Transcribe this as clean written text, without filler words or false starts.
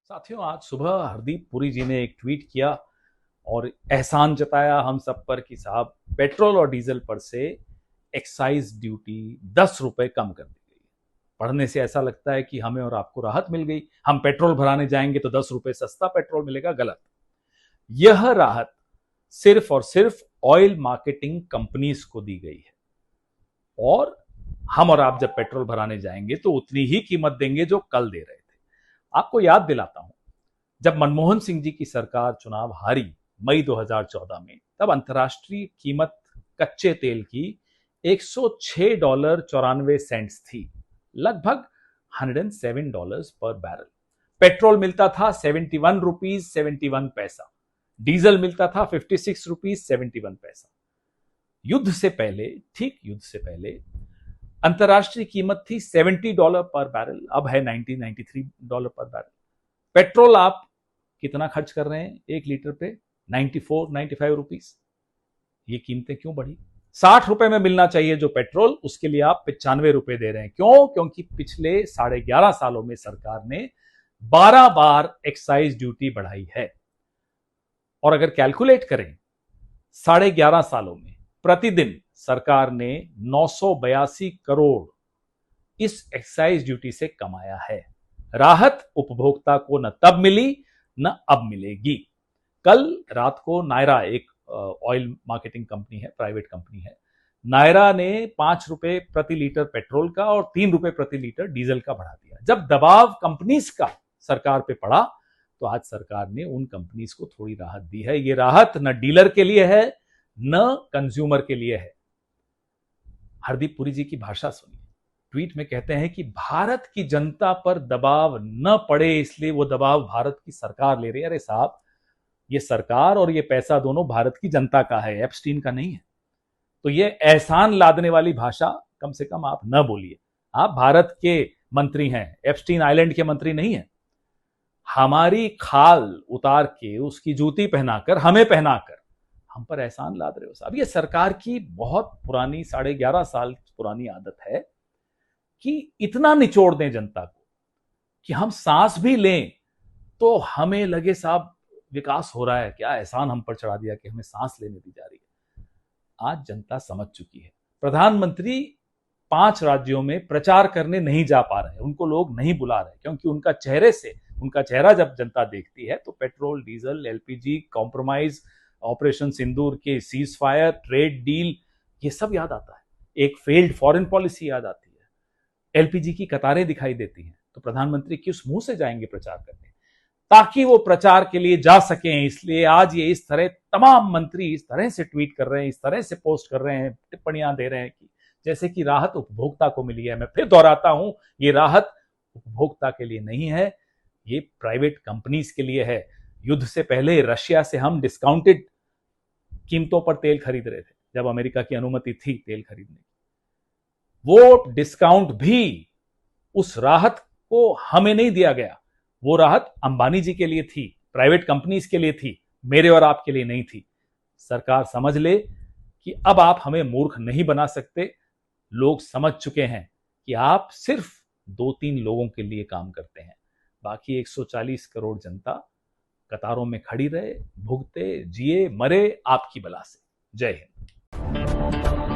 साथियों, आज सुबह हरदीप पुरी जी ने एक ट्वीट किया और एहसान जताया हम सब पर कि साहब पेट्रोल और डीजल पर से एक्साइज ड्यूटी 10 रुपए कम कर दी गई। पढ़ने से ऐसा लगता है कि हमें और आपको राहत मिल गई, हम पेट्रोल भराने जाएंगे तो 10 रुपए सस्ता पेट्रोल मिलेगा। गलत। यह राहत सिर्फ और सिर्फ ऑयल मार्केटिंग कंपनीज को दी गई है और हम और आप जब पेट्रोल भराने जाएंगे तो उतनी ही कीमत देंगे जो कल दे रहे थे। आपको याद दिलाता हूं, जब मनमोहन सिंह जी की सरकार चुनाव हारी मई 2014 में, तब अंतर्राष्ट्रीय कीमत कच्चे तेल की $106.94 थी, लगभग $107 पर बैरल। पेट्रोल मिलता था 71 रुपीज 71 पैसा, डीजल मिलता था 56 रुपीज 71 पैसा। युद्ध से पहले, ठीक युद्ध से पहले अंतर्राष्ट्रीय कीमत थी $70 पर बैरल, अब है $93 पर बैरल। पेट्रोल आप कितना खर्च कर रहे हैं एक लीटर पे? 95 रुपीस। ये कीमतें क्यों बढ़ी? 60 रुपए में मिलना चाहिए जो पेट्रोल, उसके लिए आप 95 रुपए दे रहे हैं। क्यों? क्योंकि पिछले 11.5 सालों में सरकार ने 12 बार एक्साइज ड्यूटी बढ़ाई है। और अगर कैलकुलेट करें 11.5 सालों में प्रतिदिन सरकार ने 982 करोड़ इस एक्साइज ड्यूटी से कमाया है। राहत उपभोक्ता को न तब मिली न अब मिलेगी। कल रात को नायरा, एक ऑयल मार्केटिंग कंपनी है, प्राइवेट कंपनी है, नायरा ने 5 रुपए प्रति लीटर पेट्रोल का और 3 रुपए प्रति लीटर डीजल का बढ़ा दिया। जब दबाव कंपनीज का सरकार पे पड़ा तो आज सरकार ने उन कंपनीज को थोड़ी राहत दी है। ये राहत न डीलर के लिए है न कंज्यूमर के लिए है। हरदीप पुरी जी की भाषा सुनिए। ट्वीट में कहते हैं कि भारत की जनता पर दबाव न पड़े इसलिए वो दबाव भारत की सरकार ले रही है। अरे साहब, ये सरकार और ये पैसा दोनों भारत की जनता का है, एप्स्टीन का नहीं है। तो ये एहसान लादने वाली भाषा कम से कम आप न बोलिए। आप भारत के मंत्री हैं, एप्स्टीन आइलैंड के मंत्री नहीं है। हमारी खाल उतार के उसकी जूती पहनाकर, हमें पहनाकर हम पर एहसान लाद रहे हो साहब। ये सरकार की बहुत पुरानी, 11.5 साल पुरानी आदत है कि इतना निचोड़ दें जनता को कि हम सांस भी लें तो हमें लगे साहब विकास हो रहा है, क्या एहसान हम पर चढ़ा दिया कि हमें सांस लेने दी जा रही है। आज जनता समझ चुकी है। प्रधानमंत्री 5 राज्यों में प्रचार करने नहीं जा पा रहे, उनको लोग नहीं बुला रहे, क्योंकि उनका चेहरा जब जनता देखती है तो petrol, diesel, LPG, compromise, operation Sindoor के सीज फायर, ट्रेड डील, ये सब याद आता है। एक फेल्ड फॉरेन पॉलिसी याद आती है, एलपीजी की कतारें दिखाई देती हैं। तो प्रधानमंत्री किस मुंह से जाएंगे प्रचार करने, ताकि वो प्रचार के लिए जा सकें। इसलिए आज ये इस तरह तमाम मंत्री इस तरह से ट्वीट कर रहे हैं, इस तरह से पोस्ट कर रहे हैं, टिप्पणियां दे रहे हैं कि जैसे कि राहत उपभोक्ता को मिली है। मैं फिर दोहराता हूं, ये राहत उपभोक्ता के लिए नहीं है, ये प्राइवेट कंपनीज के लिए है। युद्ध से पहले रशिया से हम डिस्काउंटेड कीमतों पर तेल खरीद रहे थे, जब अमेरिका की अनुमति थी तेल खरीदने की। वो डिस्काउंट भी उस राहत को हमें नहीं दिया गया। वो राहत अंबानी जी के लिए थी, प्राइवेट कंपनीज के लिए थी, मेरे और आपके लिए नहीं थी। सरकार समझ ले कि अब आप हमें मूर्ख नहीं बना सकते। लोग समझ चुके हैं कि आप सिर्फ 2-3 लोगों के लिए काम करते हैं, बाकी 140 करोड़ जनता कतारों में खड़ी रहे, भुगते, जिए, मरे आपकी बला से। जय हिंद।